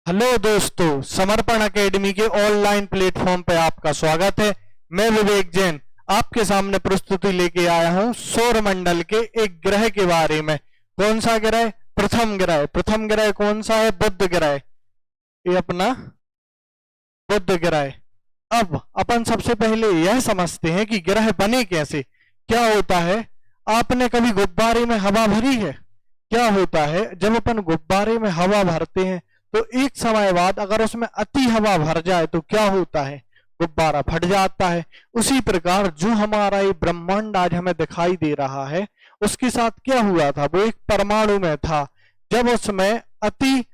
Hello दोस्तों, समर्पण academy के ऑनलाइन प्लेटफॉर्म पे आपका स्वागत है। मैं विवेक जैन आपके सामने प्रस्तुति लेके आया हूं सौर मंडल के एक ग्रह के बारे में। कौन सा ग्रह? प्रथम ग्रह। प्रथम ग्रह कौन सा है? बुध ग्रह। ये अपना बुध ग्रह। अब अपन सबसे पहले यह समझते हैं कि ग्रह बने कैसे, क्या होता है। आपने कभी गुब्बारे में हवा भरी है? क्या होता है जब अपन गुब्बारे में हवा भरते हैं तो एक समय बाद अगर उसमें अति हवा भर जाए तो क्या होता है? गुब्बारा फट जाता है। उसी प्रकार जो हमारा ये ब्रह्मांड आज हमें दिखाई दे रहा है उसके साथ क्या हुआ था? वो एक परमाणु में था। जब उसमें अति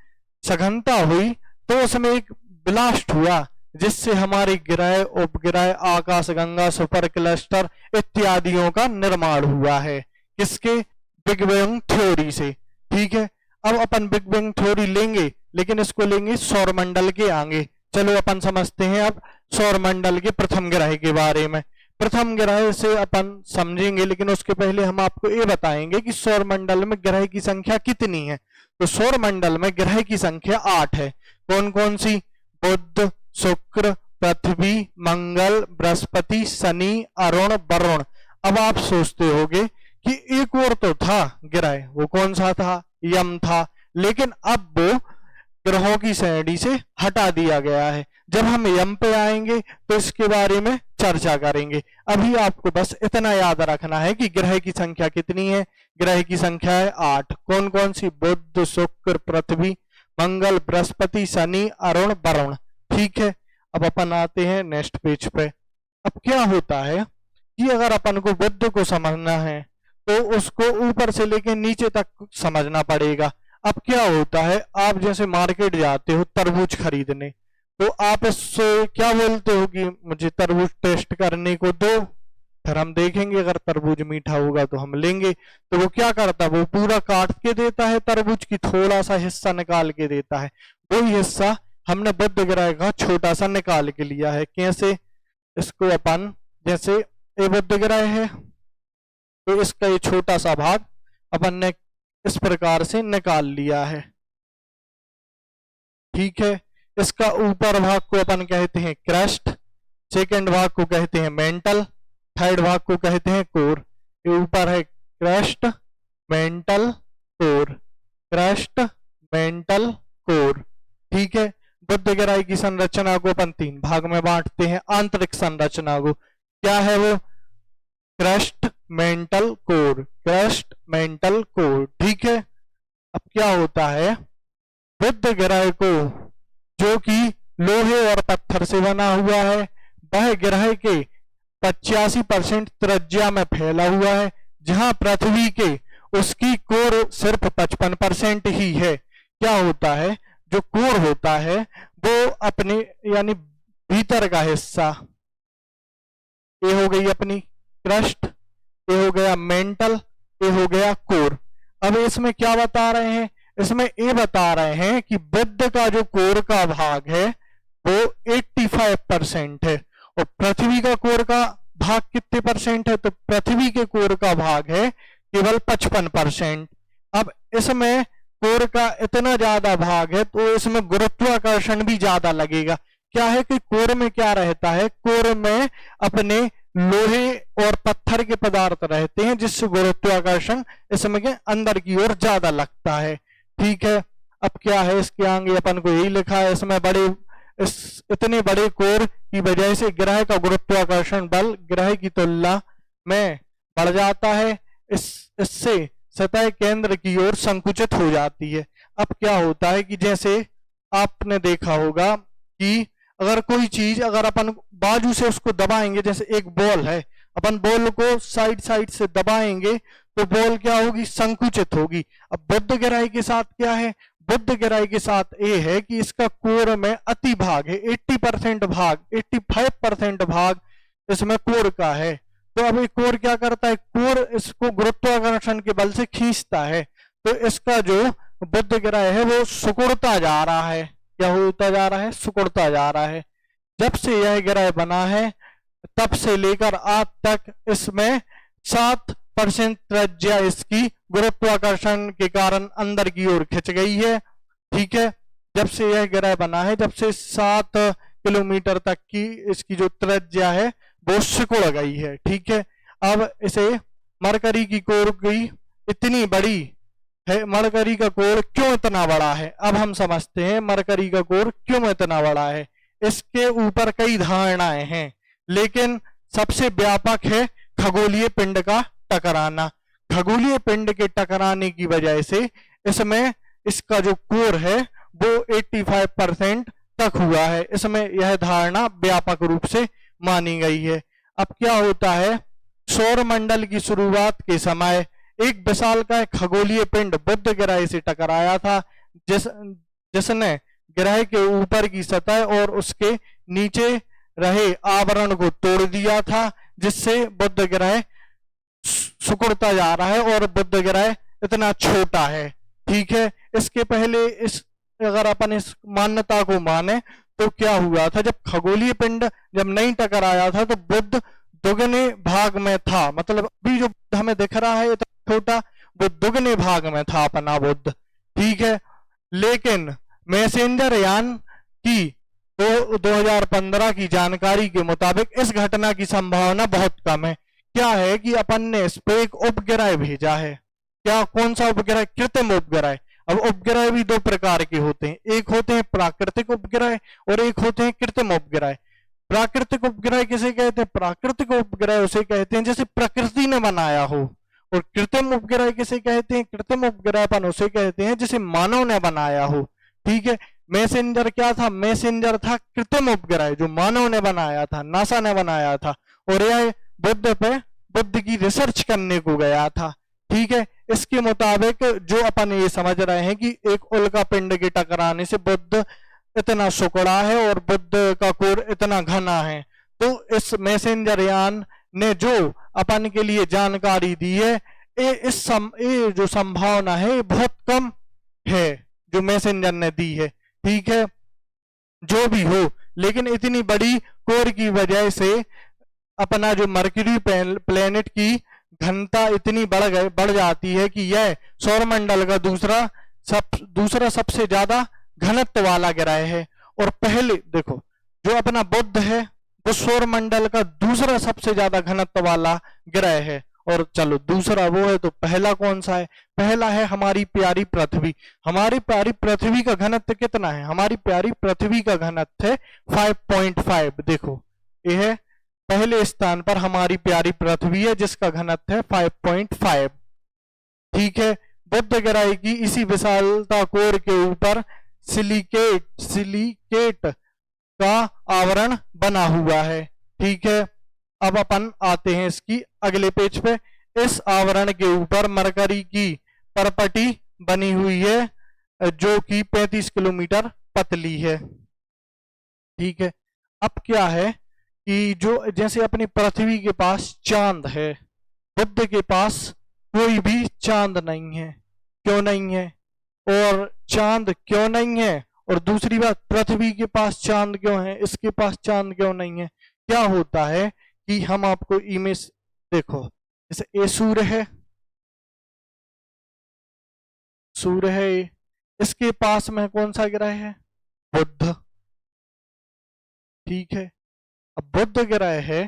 सघनता हुई तो उसमें एक ब्लास्ट हुआ जिससे हमारे ग्रह, उपग्रह, आकाशगंगा, सुपर क्लस्टर इत्यादियों का निर्माण हुआ है। किसके? बिग बैंग थ्योरी से। ठीक है, अब अपन बिग बैंग थ्योरी लेंगे लेकिन इसको लेंगे सौरमंडल के आगे। चलो अपन समझते हैं अब सौरमंडल के प्रथम ग्रह के बारे में। प्रथम ग्रह से अपन समझेंगे लेकिन उसके पहले हम आपको ये बताएंगे कि सौरमंडल में ग्रह की संख्या कितनी है। तो सौरमंडल में ग्रह की संख्या 8 है। कौन कौन सी? बुध, शुक्र, पृथ्वी, मंगल, बृहस्पति, शनि, अरुण, वरुण। अब आप सोचते होंगे कि एक और तो था ग्रह, वो कौन सा था? यम था। लेकिन अब वो ग्रहों की श्रेणी से हटा दिया गया है। जब हम यम पे आएंगे तो इसके बारे में चर्चा करेंगे। अभी आपको बस इतना याद रखना है कि ग्रह की संख्या कितनी है। ग्रह की संख्या है 8। कौन कौन सी? बुध, शुक्र, पृथ्वी, मंगल, बृहस्पति, शनि, अरुण, वरुण। ठीक है, अब अपन आते हैं नेक्स्ट पेज पे। अब क्या होता है कि अगर अपन को बुध को समझना है तो उसको ऊपर से लेकर नीचे तक समझना पड़ेगा। अब क्या होता है, आप जैसे मार्केट जाते हो तरबूज खरीदने तो आप इससे क्या बोलते हो कि मुझे तरबूज टेस्ट करने को दो, फिर हम देखेंगे अगर तरबूज मीठा होगा तो हम लेंगे। तो वो क्या करता है, वो पूरा काट के देता है, तरबूज की थोड़ा सा हिस्सा निकाल के देता है। वही हिस्सा हमने बुध ग्रह का छोटा सा निकाल के लिया है। कैसे? इसको अपन जैसे ये बुध ग्रह है तो इसका ये छोटा सा भाग अपन ने इस प्रकार से निकाल लिया है। ठीक है, इसका ऊपर भाग को अपन कहते हैं क्रस्ट, सेकंड भाग को कहते हैं मेंटल, थर्ड भाग को कहते हैं कोर। ये ऊपर है crust, mental, core. Crust, mental, core. ठीक है, बुध ग्रह की संरचना को अपन 3 भाग में बांटते हैं। आंतरिक संरचना को क्या है वो? Crust, mental, core. Crust, mental, core. ठीक है, अब क्या होता है, बुध ग्रह को जो कि लोहे और पत्थर से बना हुआ है वह ग्रह के 85% त्रिज्या में फैला हुआ है, जहां पृथ्वी के उसकी कोर सिर्फ 55% ही है। क्या होता है, जो कोर होता है वो अपने यानी भीतर का हिस्सा, ये हो गई अपनी क्रस्ट, ये हो गया मेंटल, ये हो गया कोर। अब इसमें क्या बता रहे हैं? इसमें ये बता रहे हैं कि बुध का जो कोर का भाग है वो 85% है और पृथ्वी का कोर का भाग कितने परसेंट है? तो पृथ्वी के कोर का भाग है केवल 55%। अब इसमें कोर का इतना ज्यादा भाग है तो इसमें गुरुत्वाकर्षण भी ज्यादा लगेगा। क्या है कि कोर में क्या रहता है, कोर में अपने लोहे और पत्थर के पदार्थ रहते हैं जिससे गुरुत्वाकर्षण इसमें के अंदर की ओर ज्यादा लगता है। ठीक है, अब क्या है, इसके आगे अपन को यही लिखा है, इसमें इतने बड़े कोर की वजह से ग्रह का गुरुत्वाकर्षण बल ग्रह की तुलना में बढ़ जाता है। इससे सतह केंद्र की ओर संकुचित हो जाती है। अब क्या होता है कि जैसे आपने देखा होगा कि अगर कोई चीज अगर अपन बाजू से उसको दबाएंगे, जैसे एक बॉल है, अपन बॉल को साइड साइड से दबाएंगे तो बॉल क्या होगी? संकुचित होगी। अब बुध ग्रह के साथ क्या है? बुध ग्रह के साथ ये है कि इसका कोर में अति भाग है, 80% भाग, 85% भाग इसमें कोर का है। तो अब ये कोर क्या करता है? कोर इसको गुरुत्वाकर्षण के बल से खींचता है। तो इसका जो बुध ग्रह है वो सिकुड़ता जा रहा है। क्या होता जा रहा है? सिकुड़ता जा रहा है। जब से यह ग्रह बना है तब से लेकर आज तक इसमें 7% त्रिज्या इसकी गुरुत्वाकर्षण के कारण अंदर की ओर खिंच गई है। ठीक है, जब से यह ग्रह बना है, जब से 7 किलोमीटर तक की इसकी जो त्रिज्या है वो सिकुड़ गई है। ठीक है, अब इसे मरकरी की कोर की इतनी बड़ी है, मरकरी का कोर क्यों इतना बड़ा है, अब हम समझते हैं मरकरी का कोर क्यों इतना बड़ा है। इसके ऊपर कई धारणाएं हैं, लेकिन सबसे व्यापक है खगोलीय पिंड का टकराना। खगोलीय पिंड के टकराने की वजह से इसमें इसका जो कोर है वो 85% तक हुआ है। इसमें यह धारणा व्यापक रूप से मानी गई है। अब क्या होता है, सौर मंडल की शुरुआत के समय एक विशालकाय खगोलीय पिंड बुध ग्रह से टकराया था, जिसने ग्रह के ऊपर की सतह और उसके नीचे रहे आवरण को तोड़ दिया था, जिससे बुध ग्रह सिकुड़ता जा रहा है और बुध ग्रह इतना छोटा है। ठीक है, इसके पहले अगर अपन इस मान्यता को माने तो क्या हुआ था, जब खगोलीय पिंड जब नहीं टकराया था तो बुध दुगने भाग में था, मतलब अभी जो हमें दिख रहा है इतना छोटा, वो दुगने भाग में था अपना बुध। ठीक है, लेकिन मैसेंजर यान की 2015 की जानकारी के मुताबिक इस घटना की संभावना बहुत कम है। क्या है कि अपन ने इस पे एक उपग्रह भेजा है। क्या, कौन सा उपग्रह? कृत्रिम उपग्रह। अब उपग्रह भी दो प्रकार के होते हैं, एक होते हैं प्राकृतिक उपग्रह और एक होते हैं कृत्रिम उपग्रह। प्राकृतिक उपग्रह किसे कहते हैं? प्राकृतिक उपग्रह उसे कहते हैं जिसे प्रकृति ने बनाया हो। और कृत्रिम उपग्रह किसे कहते हैं? कृत्रिम उपग्रह अपन उसे कहते हैं जिसे मानव ने बनाया हो। ठीक है, मैसेंजर क्या था? मैसेंजर था कृत्रिम उपग्रह जो मानव ने बनाया था, नासा ने बनाया था, और यह बुध की रिसर्च करने को गया था। ठीक है, इसके मुताबिक जो अपन ये समझ रहे हैं कि एक उल्का पिंड के टकराने से बुध इतना सिकुड़ा है और बुध का कोर इतना घना है, तो इस मैसेंजर यान ने जो अपन के लिए जानकारी दी है, ये जो संभावना है बहुत कम है जो मैसेंजर ने दी है। ठीक है, जो भी हो, लेकिन इतनी बड़ी कोर की वजह से अपना जो मरकरी प्लेनेट की घनता इतनी बढ़ जाती है कि यह सौरमंडल का दूसरा सबसे ज्यादा घनत्व वाला ग्रह है। और पहले देखो, जो अपना बुध है वो सौरमंडल का दूसरा सबसे ज्यादा घनत्व वाला ग्रह है। और चलो दूसरा वो है, तो पहला कौन सा है? पहला है हमारी प्यारी पृथ्वी। हमारी प्यारी पृथ्वी का घनत्व कितना है? हमारी प्यारी पृथ्वी का घनत्व है 5.5। देखो, यह है पहले स्थान पर हमारी प्यारी पृथ्वी है जिसका घनत्व है 5.5। ठीक है, बुध ग्रह की इसी विशालता कोर के ऊपर सिलिकेट का आवरण बना हुआ है। ठीक है, अब अपन आते हैं इसकी अगले पेज पे। इस आवरण के ऊपर मरकरी की परपटी बनी हुई है जो कि 35 किलोमीटर पतली है। ठीक है, अब क्या है कि जो जैसे अपनी पृथ्वी के पास चांद है, बुध के पास कोई भी चांद नहीं है। क्यों नहीं है? और चांद क्यों नहीं है? और दूसरी बात, पृथ्वी के पास चांद क्यों है, इसके पास चांद क्यों नहीं है? क्या होता है कि हम आपको इमेज देखो, जैसे ये सूर्य है, सूर्य है, इसके पास में कौन सा ग्रह है? बुध। ठीक है, अब बुध ग्रह है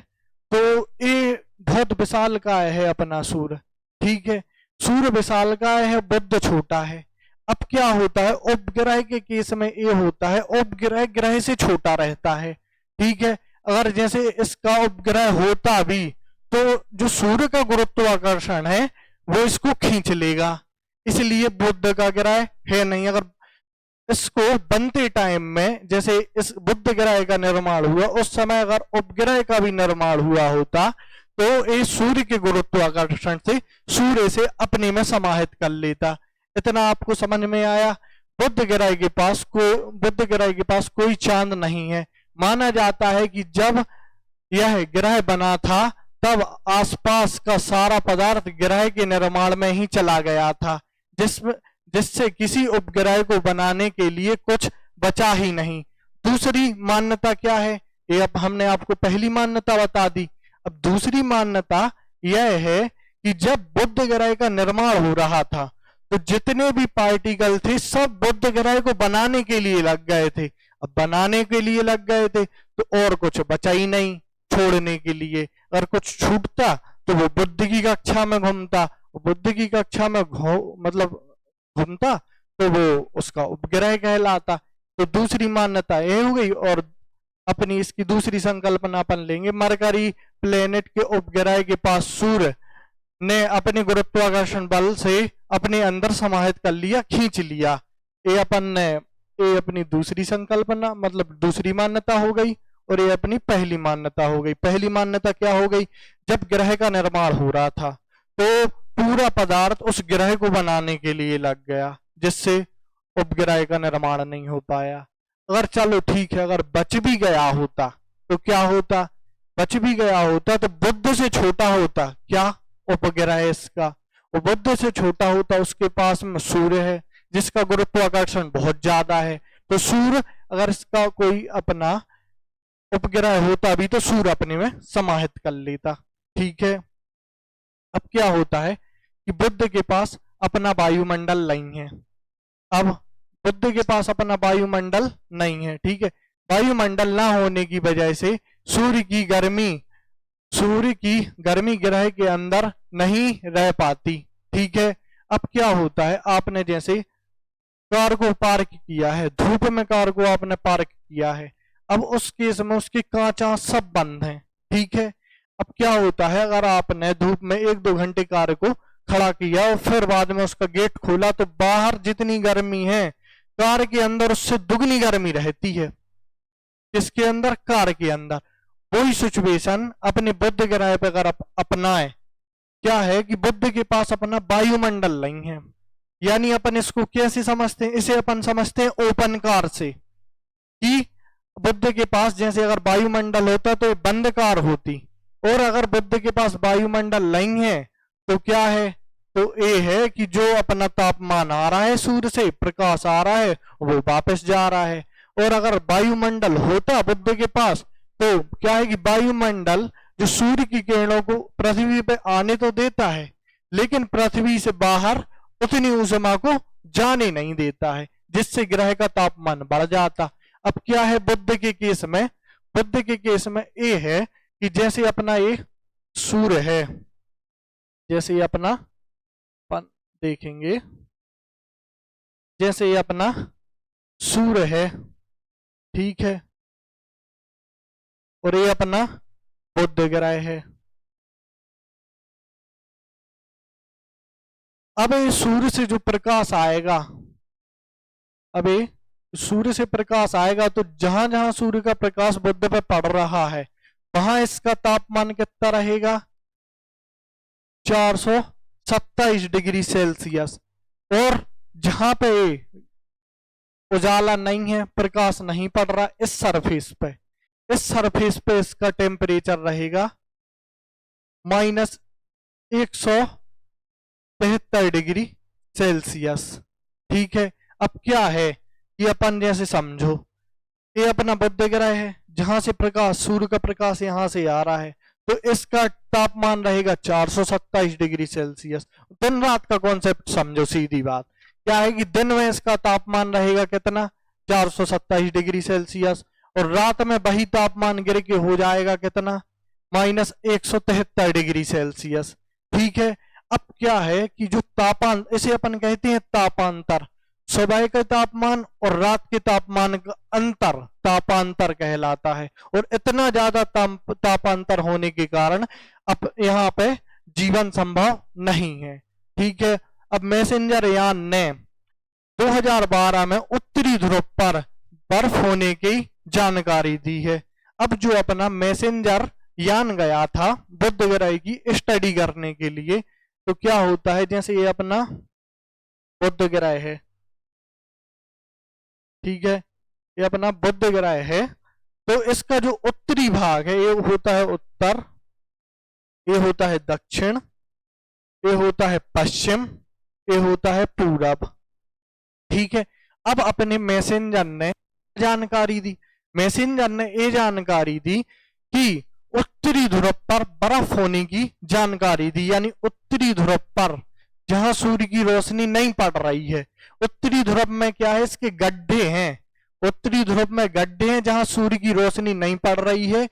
तो ये बहुत विशालकाय है अपना सूर्य। ठीक है, सूर्य विशालकाय है, बुध छोटा है। अब क्या होता है, उपग्रह के केस में ये होता है, उपग्रह ग्रह से छोटा रहता है। ठीक है, अगर जैसे इसका उपग्रह होता भी तो जो सूर्य का गुरुत्वाकर्षण है वो इसको खींच लेगा, इसलिए बुध का ग्रह है नहीं। अगर इसको बनते टाइम में जैसे इस बुध ग्रह का निर्माण हुआ, उस समय अगर उपग्रह का भी निर्माण हुआ होता तो ये सूर्य के गुरुत्वाकर्षण से सूर्य से अपने में समाहित कर लेता। इतना आपको समझ में आया? बुध ग्रह के पास कोई चांद नहीं है। माना जाता है कि जब यह ग्रह बना था तब आसपास का सारा पदार्थ ग्रह के निर्माण में ही चला गया था, जिससे किसी उपग्रह को बनाने के लिए कुछ बचा ही नहीं। दूसरी मान्यता क्या है? ये अब हमने आपको पहली मान्यता बता दी। अब दूसरी मान्यता यह है कि जब बुध ग्रह का निर्माण हो रहा था तो जितने भी पार्टिकल थे सब बुध ग्रह को बनाने के लिए लग गए थे। अब बनाने के लिए लग गए थे तो और कुछ बचा ही नहीं छोड़ने के लिए। अगर कुछ छूटता तो वो बुध की कक्षा में घूमता, बुध की कक्षा में मतलब घूमता तो वो उसका उपग्रह कहलाता। तो दूसरी मान्यता ये हो गई। और अपनी इसकी दूसरी संकल्पना अपन लेंगे, मरकरी प्लेनेट के उपग्रह के पास सूर्य ने अपने गुरुत्वाकर्षण बल से अपने अंदर समाहित कर लिया, खींच लिया। ये अपन ने ये अपनी दूसरी संकल्पना मतलब दूसरी मान्यता हो गई और ये अपनी पहली मान्यता हो गई। पहली मान्यता क्या हो गई, जब ग्रह का निर्माण हो रहा था तो पूरा पदार्थ उस ग्रह को बनाने के लिए लग गया, जिससे उपग्रह का निर्माण नहीं हो पाया। अगर चलो ठीक है, अगर बच भी गया होता तो क्या होता, बच भी गया होता तो बुध से छोटा होता क्या उपग्रह इसका, वो बुध से छोटा होता। उसके पास में सूर्य है जिसका गुरुत्वाकर्षण बहुत ज्यादा है, तो सूर्य अगर इसका कोई अपना उपग्रह होता भी तो सूर्य अपने में समाहित कर लेता। ठीक है, अब क्या होता है कि बुध के पास अपना वायुमंडल नहीं है। अब बुध के पास अपना वायुमंडल नहीं है, ठीक है, वायुमंडल ना होने की वजह से सूर्य की गर्मी ग्रह के अंदर नहीं रह पाती। ठीक है, अब क्या होता है, आपने जैसे कार को पार्क किया है, धूप में कार को आपने पार्क किया है, अब उस केस में उसके कांचा सब बंद हैं। ठीक है, अब क्या होता है, अगर आपने धूप में 1-2 घंटे कार को खड़ा किया और फिर बाद में उसका गेट खोला तो बाहर जितनी गर्मी है कार के अंदर उससे दुगनी गर्मी रहती है। किसके अंदर, कार के अंदर। वही सिचुएशन अपने बुध ग्रह पे अगर अपनाए, क्या है कि बुध के पास अपना वायुमंडल नहीं है। यानी अपन इसको कैसे समझते हैं, इसे अपन समझते हैं ओपन कार से, कि बुध के पास जैसे अगर वायुमंडल होता तो बंद कार होती, और अगर बुध के पास वायुमंडल नहीं है तो क्या है, तो ये है कि जो अपना तापमान आ रहा है सूर्य से, प्रकाश आ रहा है, वो वापस जा रहा है। और अगर वायुमंडल होता बुध के पास तो क्या है कि वायुमंडल जो सूर्य की किरणों को पृथ्वी पे आने तो देता है लेकिन पृथ्वी से बाहर उतनी ऊष्मा को जाने नहीं देता है, जिससे ग्रह का तापमान बढ़ जाता। अब क्या है बुध के केस में, बुध के केस में ये है कि जैसे अपना ये सूर्य है, जैसे ये अपना देखेंगे, जैसे ये अपना सूर्य है, ठीक है, और ये अपना बुध ग्रह है। अब ये सूर्य से जो प्रकाश आएगा, अब ये सूर्य से प्रकाश आएगा तो जहां जहां सूर्य का प्रकाश बुध पे पड़ रहा है वहां इसका तापमान कितना रहेगा, 427 डिग्री सेल्सियस। और जहां पे उजाला नहीं है, प्रकाश नहीं पड़ रहा, इस सरफेस पे इसका टेम्परेचर रहेगा -173 डिग्री सेल्सियस। ठीक है, अब क्या है कि अपन जैसे समझो ये अपना बुध ग्रह है, जहां से प्रकाश, सूर्य का प्रकाश यहां से आ रहा है, तो इसका तापमान रहेगा 427 डिग्री सेल्सियस। दिन रात का कॉन्सेप्ट समझो, सीधी बात क्या है कि दिन में इसका तापमान रहेगा कितना, 427 डिग्री सेल्सियस, और रात में वही तापमान गिर के हो जाएगा कितना, -173 डिग्री सेल्सियस। ठीक है, अब क्या है कि जो तापमान, इसे अपन कहते हैं तापांतर, सुबह के तापमान और रात के तापमान का अंतर तापांतर कहलाता है। और इतना ज्यादा तापांतर होने के कारण अब यहाँ पे जीवन संभव नहीं है। ठीक है, अब मैसेंजर यान ने 2012 में उत्तरी ध्रुव पर बर्फ होने की जानकारी दी है। अब जो अपना मैसेंजर यान गया था बुध ग्रह की स्टडी करने के लिए, तो क्या होता है, जैसे ये अपना बुध ग्रह है, ठीक है, ये अपना बुध ग्रह है, तो इसका जो उत्तरी भाग है ये होता है उत्तर, ये होता है दक्षिण, ये होता है पश्चिम, ये होता है पूरब। ठीक है, अब अपने मैसेंजर ने जानकारी दी, मैसेंजर ने ये जानकारी दी कि उत्तरी ध्रुव पर बर्फ होने की जानकारी दी, यानी उत्तरी ध्रुव पर जहां सूर्य की रोशनी नहीं पड़ रही है। उत्तरी ध्रुव में क्या है, इसके गड्ढे हैं, उत्तरी ध्रुव में गड्ढे हैं जहां सूर्य की रोशनी नहीं पड़ रही है।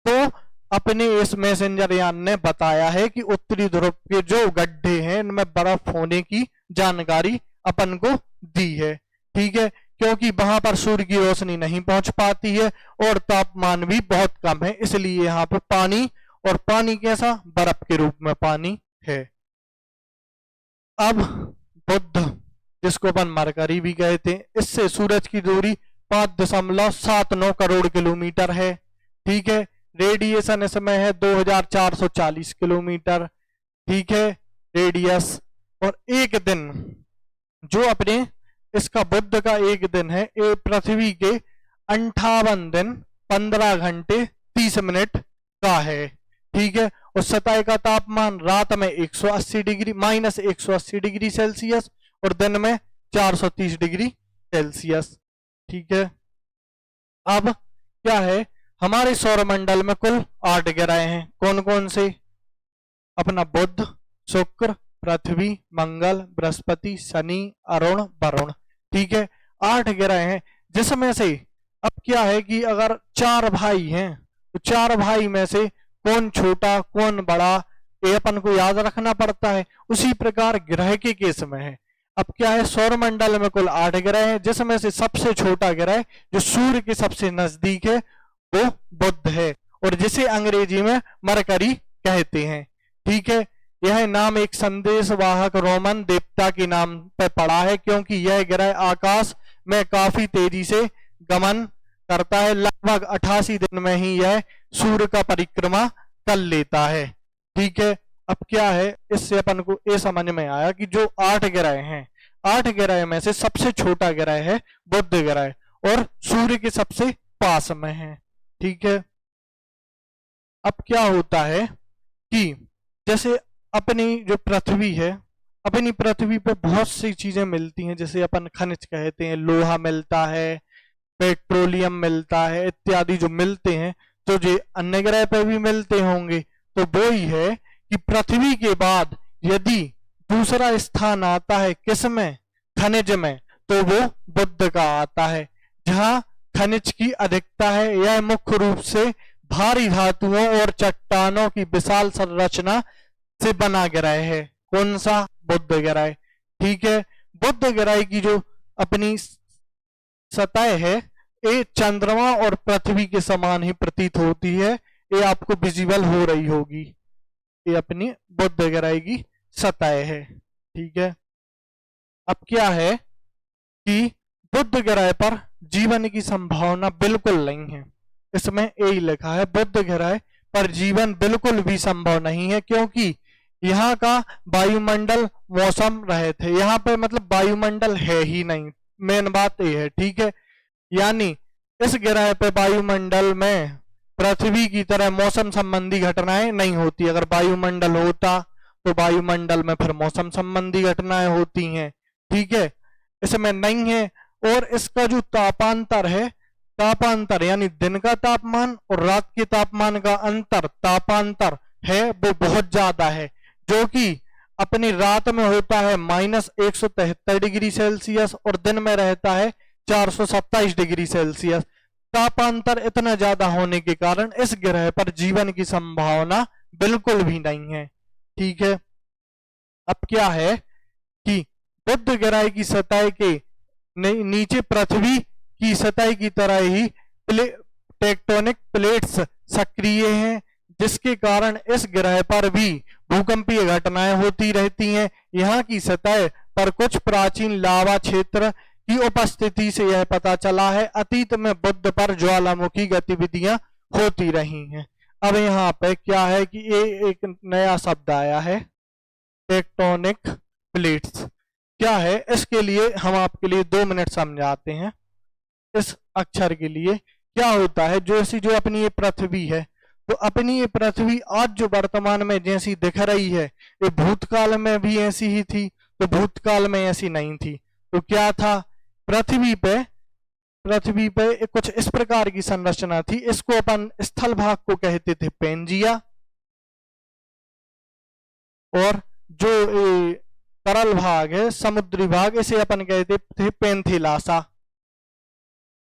तो अपने इस मैसेंजर यान ने बताया है कि उत्तरी ध्रुव के जो गड्ढे हैं इनमें बर्फ होने की जानकारी अपन को दी है। ठीक है, क्योंकि वहां पर सूर्य की रोशनी नहीं पहुंच पाती है और तापमान भी बहुत कम है, इसलिए यहाँ पे पानी, और पानी कैसा, बर्फ के रूप में पानी है। अब बुध, जिसको अपन मरकरी भी कहते हैं, इससे सूरज की दूरी 5.79 करोड़ किलोमीटर है। ठीक है, रेडिएशन इसमें है 2440 किलोमीटर। ठीक है, रेडियस। और एक दिन जो अपने इसका बुध का एक दिन है, ये पृथ्वी के 58 दिन 15 घंटे 30 मिनट का है। ठीक है, और सतह का तापमान रात में 180 डिग्री -180 डिग्री सेल्सियस और दिन में 430 डिग्री सेल्सियस। ठीक है, अब क्या है, हमारे सौरमंडल में कुल 8 ग्रह हैं। कौन कौन से, अपना बुध, शुक्र, पृथ्वी, मंगल, बृहस्पति, शनि, अरुण, वरुण। ठीक है, 8 ग्रह हैं, जिसमें से अब क्या है कि अगर 4 भाई हैं तो 4 भाई में से कौन छोटा कौन बड़ा, ये अपन को याद रखना पड़ता है। उसी प्रकार ग्रह के केस में है। अब क्या है, सौरमंडल में कुल 8 ग्रह हैं, जिसमें से सबसे छोटा ग्रह जो सूर्य के सबसे नजदीक है वो बुध है, और जिसे अंग्रेजी में मरकरी कहते हैं। ठीक है, यह नाम एक संदेशवाहक रोमन देवता के नाम पर पड़ा है, क्योंकि यह ग्रह आकाश में काफी तेजी से गमन करता है। लगभग 88 दिन में ही यह सूर्य का परिक्रमा कर लेता है। ठीक है, अब क्या है, इससे अपन को ये समझ में आया कि जो 8 ग्रह हैं, 8 ग्रह में से सबसे छोटा ग्रह है बुध ग्रह, और सूर्य के सबसे पास में है। ठीक है, अब क्या होता है कि जैसे अपनी जो पृथ्वी है, अपनी पृथ्वी पे बहुत सी चीजें मिलती हैं, जैसे अपन खनिज कहते हैं, लोहा मिलता है, पेट्रोलियम मिलता है, इत्यादि जो मिलते हैं। तो जो अन्य ग्रह पे भी मिलते होंगे, तो वो ही है कि पृथ्वी के बाद यदि दूसरा स्थान आता है किसमें, खनिज में, तो वो बुध का आता है, जहां खनिज की अधिकता है। यह मुख्य रूप से भारी धातुओं और चट्टानों की विशाल संरचना से बना ग्रह है। कौन सा, बुध ग्रह। ठीक है, बुध ग्रह की जो अपनी सतह है ये चंद्रमा और पृथ्वी के समान ही प्रतीत होती है। ये आपको विजिबल हो रही होगी, ये अपनी बुध ग्रह की सतह है। ठीक है, अब क्या है कि बुध ग्रह पर जीवन की संभावना बिल्कुल नहीं है। इसमें यही लिखा है, बुध ग्रह पर जीवन बिल्कुल भी संभव नहीं है, क्योंकि यहाँ का वायुमंडल मौसम रहित है। यहाँ पे मतलब वायुमंडल है ही नहीं, मेन बात ये है। ठीक है, यानी इस ग्रह पे वायुमंडल में पृथ्वी की तरह मौसम संबंधी घटनाएं नहीं होती। अगर वायुमंडल होता तो वायुमंडल में फिर मौसम संबंधी घटनाएं होती हैं। ठीक है, इसमें नहीं है। और इसका जो तापांतर है, तापांतर यानी दिन का तापमान और रात के तापमान का अंतर, तापांतर है वो बहुत ज्यादा है, जो कि अपनी रात में होता है -173 डिग्री सेल्सियस और दिन में रहता है 427 डिग्री सेल्सियस। तापांतर इतना ज्यादा होने के कारण इस ग्रह पर जीवन की संभावना बिल्कुल भी नहीं है। ठीक है, अब क्या है कि बुध ग्रह की सतह के नीचे पृथ्वी की सतह की तरह ही टेक्टोनिक प्लेट्स सक्रिय हैं, जिसके कारण इस ग्रह पर भी भूकंपीय घटनाएं होती रहती हैं। यहाँ की सतह पर कुछ प्राचीन लावा क्षेत्र की उपस्थिति से यह पता चला है। अतीत में बुध पर ज्वालामुखी गतिविधियां होती रही हैं। अब यहाँ पे क्या है कि ये एक नया शब्द आया है, टेक्टोनिक प्लेट्स। क्या है, इसके लिए हम आपके लिए 2 मिनट समझाते हैं। इस अक्षर के लिए क्या होता है, जो अपनी ये पृथ्वी है, तो अपनी ये पृथ्वी आज जो वर्तमान में जैसी दिख रही है, ये भूतकाल में भी ऐसी ही थी, तो भूतकाल में ऐसी नहीं थी। तो क्या था, पृथ्वी पे कुछ इस प्रकार की संरचना थी। इसको अपन स्थल भाग को कहते थे पेंजिया, और जो तरल भाग है, समुद्री भाग, इसे अपन कहते थे पेंथिलासा।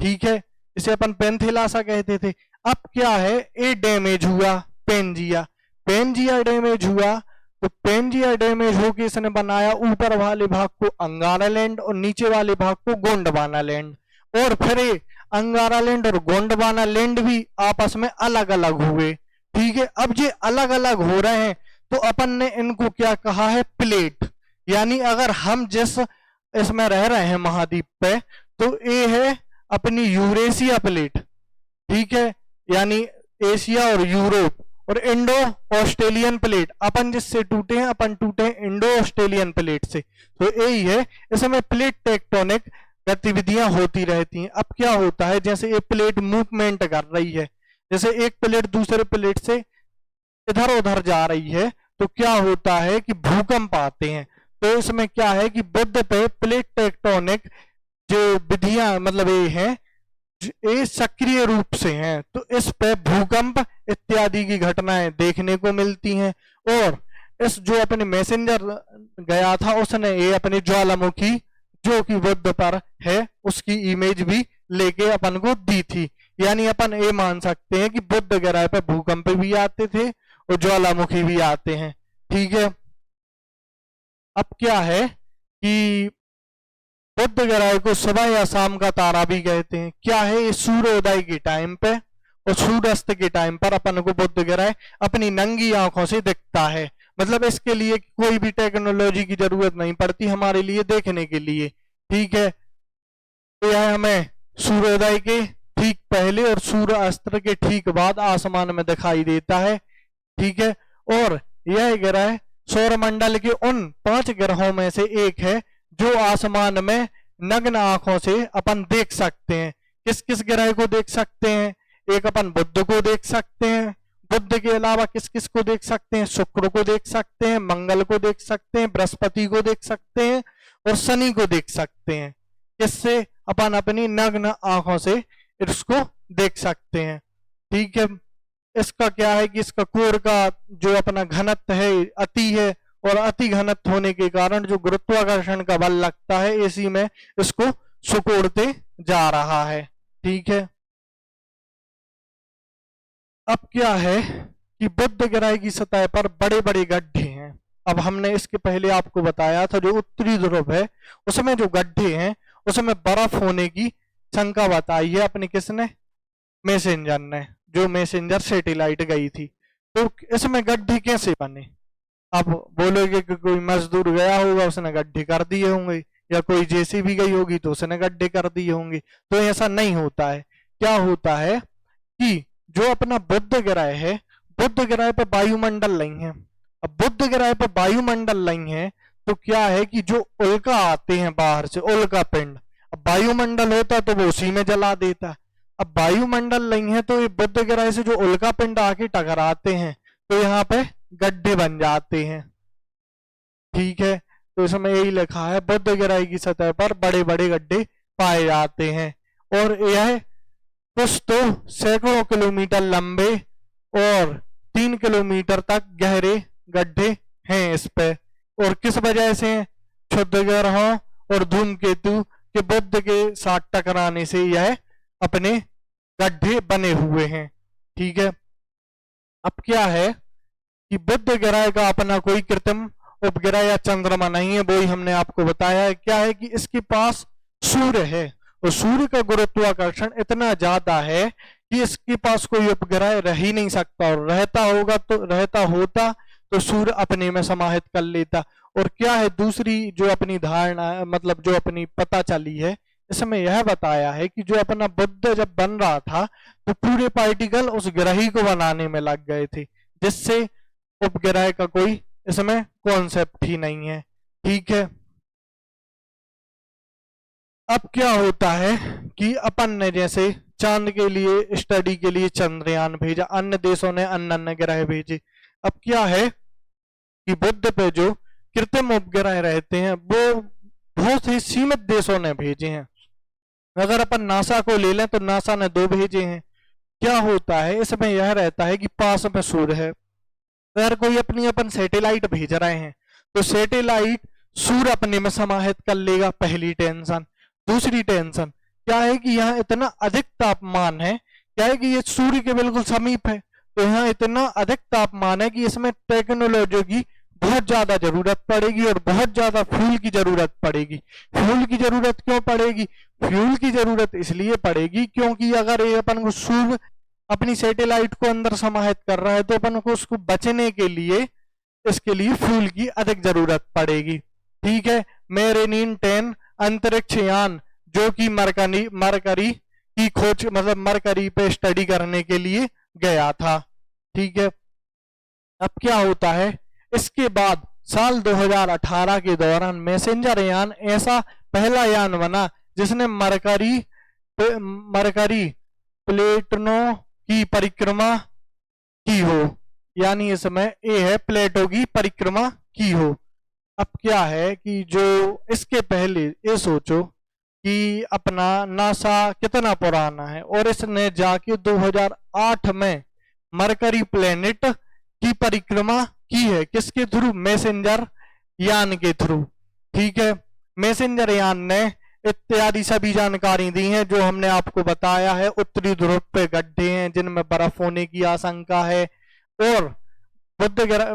ठीक है, इसे अपन पेंथिलासा कहते थे। अब क्या है, ए डैमेज हुआ, पेंजिया, पेंजिया डैमेज हुआ, तो पेंजिया डैमेज होके इसने बनाया ऊपर वाले भाग को अंगारा लैंड और नीचे वाले भाग को गोंडवाना लैंड। और फिर अंगारा लैंड और गोंडवाना लैंड भी आपस में अलग अलग हुए। ठीक है, अब ये अलग अलग हो रहे हैं तो अपन ने इनको क्या कहा है, प्लेट। यानी अगर हम जिस इसमें रह रहे हैं महाद्वीप पे, तो ये है अपनी यूरेशिया प्लेट। ठीक है, यानी एशिया और यूरोप, और इंडो ऑस्ट्रेलियन प्लेट। अपन जिससे टूटे हैं, अपन टूटे हैं इंडो ऑस्ट्रेलियन प्लेट से। तो यही है, इसमें प्लेट टेक्टोनिक गतिविधियां होती रहती हैं। अब क्या होता है, जैसे एक प्लेट मूवमेंट कर रही है, जैसे एक प्लेट दूसरे प्लेट से इधर उधर जा रही है, तो क्या होता है कि भूकंप आते हैं। तो इसमें क्या है कि बुध पे प्लेट टेक्टोनिक जो विधियां मतलब ये हैं, ये सक्रिय रूप से हैं, तो इस पे भूकंप इत्यादि की घटनाएं देखने को मिलती हैं। और इस जो अपने मैसेंजर गया था, उसने ये अपनी ज्वालामुखी जो कि बुध पर है उसकी इमेज भी लेके अपन को दी थी। यानी अपन ये मान सकते हैं कि बुध ग्रह पे भूकंप भी आते थे और ज्वालामुखी भी आते हैं। ठीक है, अब क्या है कि बुध ग्रह को सुबह या शाम का तारा भी कहते हैं। क्या है, ये सूर्योदय के टाइम पे और सूर्यास्त के टाइम पर अपन को बुध ग्रह अपनी नंगी आंखों से दिखता है। मतलब इसके लिए कोई भी टेक्नोलॉजी की जरूरत नहीं पड़ती हमारे लिए देखने के लिए। ठीक है, तो यह हमें सूर्योदय के ठीक पहले और सूर्यास्त के ठीक बाद आसमान में दिखाई देता है। ठीक है, और यह ग्रह सौरमंडल के उन 5 ग्रहों में से एक है जो आसमान में नग्न आंखों से अपन देख सकते हैं। किस किस ग्रह को देख सकते हैं, एक अपन बुध को देख सकते हैं, बुध के अलावा किस किस को देख सकते हैं, शुक्र को देख सकते हैं, मंगल को देख सकते हैं, बृहस्पति को देख सकते हैं और शनि को देख सकते हैं। इससे अपन अपनी नग्न आंखों से इसको देख सकते हैं। ठीक है, इसका क्या है कि इसका कोर का जो अपना घनत्व है अति है, और अति घनत्व होने के कारण जो गुरुत्वाकर्षण का बल लगता है इसी में इसको सिकोड़ते जा रहा है। ठीक है, अब क्या है कि बुध ग्रह की सतह पर बड़े बड़े गड्ढे हैं। अब हमने इसके पहले आपको बताया था जो उत्तरी ध्रुव है उसमें जो गड्ढे हैं उसमें बर्फ होने की शंका बताई है अपने किसने, मैसेंजर ने, जो मैसेंजर सैटेलाइट गई थी। तो इसमें गड्ढे कैसे बने? अब बोलोगे कि कोई मजदूर गया होगा उसने गड्ढे कर दिए होंगे, या कोई जेसीबी गई होगी तो उसने गड्ढे कर दिए होंगे। तो ऐसा नहीं होता है। क्या होता है कि जो अपना बुध ग्रह है, बुध ग्रह पर वायुमंडल नहीं है। अब बुध ग्रह पर वायुमंडल नहीं है तो क्या है कि जो उल्का आते हैं बाहर से, उल्का पिंड, अब वायुमंडल होता तो वो उसी में जला देता। अब वायुमंडल नहीं है तो ये बुध ग्रह से जो उल्का पिंड आके टकराते हैं तो यहाँ पे गड्ढे बन जाते हैं। ठीक है, तो इसमें यही लिखा है बुध ग्रह की सतह पर बड़े बड़े गड्ढे पाए जाते हैं, और यह कुछ तो सैकड़ों किलोमीटर लंबे और 3 किलोमीटर तक गहरे गड्ढे हैं इस पे। और किस वजह से? क्षुद्र ग्रहों और धूमकेतु के बुध के साथ टकराने से यह अपने गड्ढे बने हुए हैं। ठीक है, अब क्या है कि बुध ग्रह का अपना कोई कृत्रिम उपग्रह या चंद्रमा नहीं है, वो ही हमने आपको बताया है। क्या है कि इसके पास सूर्य है और सूर्य का गुरुत्वाकर्षण इतना ज्यादा है कि इसके पास कोई उपग्रह रह ही नहीं सकता, और रहता होता तो सूर्य अपने में समाहित कर लेता। और क्या है दूसरी जो अपनी धारणा मतलब जो अपनी पता चली है, इसमें यह बताया है कि जो अपना बुध जब बन रहा था तो पूरे पार्टिकल उस ग्रह ही को बनाने में लग गए थे, जिससे उपग्रह का कोई इसमें कॉन्सेप्ट ही नहीं है। ठीक है, अब क्या होता है कि अपन ने जैसे चांद के लिए स्टडी के लिए चंद्रयान भेजा, अन्य देशों ने अन्य अन्य ग्रह भेजे। अब क्या है कि बुध पे जो कृत्रिम उपग्रह रहते हैं वो बहुत ही सीमित देशों ने भेजे हैं। अगर अपन नासा को ले लें तो नासा ने 2 भेजे हैं। क्या होता है इसमें यह रहता है कि पास में सूर्य है, अगर कोई अपन सैटेलाइट भेज रहे हैं तो सैटेलाइट सूर्य अपने में समाहित कर लेगा, पहली टेंशन। दूसरी टेंशन क्या है कि यहाँ इतना अधिक तापमान है, क्या है कि ये सूर्य के बिल्कुल समीप है, तो यहाँ इतना अधिक तापमान है कि इसमें टेक्नोलॉजी की बहुत ज्यादा जरूरत पड़ेगी और बहुत ज्यादा फ्यूल की जरूरत पड़ेगी। फ्यूल की जरूरत क्यों पड़ेगी? फ्यूल की जरूरत इसलिए पड़ेगी क्योंकि अगर ये अपन को सूर्य अपनी सैटेलाइट को अंदर समाहित कर रहा है तो अपन को उसको बचने के लिए इसके लिए फ्यूल की अधिक जरूरत पड़ेगी। ठीक है, मेरिनियन 10 अंतरिक्ष यान जो कि मरकरी की खोज मतलब मरकरी पे स्टडी करने के लिए गया था। ठीक है, अब क्या होता है, इसके बाद साल 2018 के दौरान मैसेंजर यान ऐसा पहला यान बना जिसने मरकरी प्लेटनो की परिक्रमा की हो, यानी इसमें ए है प्लेटो की परिक्रमा की हो। अब क्या है कि जो इसके पहले ये सोचो कि अपना नासा कितना पुराना है और इसने जाके 2008 में मरकरी प्लेनेट की परिक्रमा की है। किसके थ्रू? मैसेंजर यान के थ्रू। ठीक है, मैसेंजर यान ने इत्यादि सभी जानकारी दी है जो हमने आपको बताया है। उत्तरी ध्रुव पे गड्ढे हैं जिनमें बर्फ होने की आशंका है और बुध ग्रह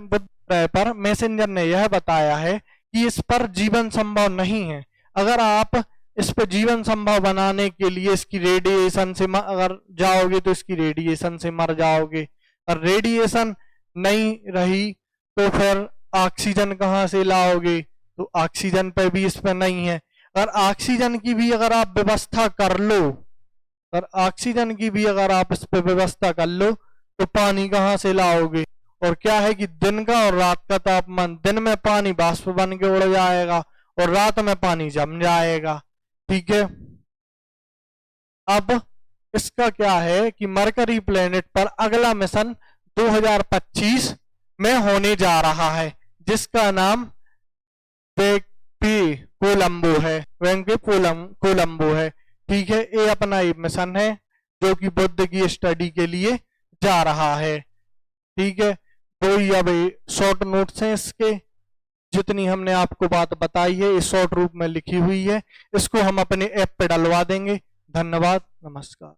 पर मैसेंजर ने यह बताया है कि इस पर जीवन संभव नहीं है। अगर आप इस पर जीवन संभव बनाने के लिए इसकी रेडिएशन से अगर जाओगे तो इसकी रेडिएशन से मर जाओगे, और रेडिएशन नहीं रही तो फिर ऑक्सीजन कहाँ से लाओगे? तो ऑक्सीजन पे भी इस पर नहीं है। अगर ऑक्सीजन की भी अगर आप व्यवस्था कर लो, अगर ऑक्सीजन की भी अगर आप इस पे व्यवस्था कर लो तो पानी कहाँ से लाओगे? और क्या है कि दिन का और रात का तापमान, दिन में पानी बाष्प बन के उड़ जाएगा और रात में पानी जम जाएगा। ठीक है, अब इसका क्या है कि मरकरी प्लेनेट पर अगला मिशन 2025 में होने जा रहा है जिसका नाम कोलंबो है। ठीक है, ये अपना एक मिशन है जो कि बुध की स्टडी के लिए जा रहा है। ठीक है, तो ये अब शॉर्ट नोट्स हैं इसके, जितनी हमने आपको बात बताई है इस शॉर्ट रूप में लिखी हुई है, इसको हम अपने ऐप पे डलवा देंगे। धन्यवाद, नमस्कार।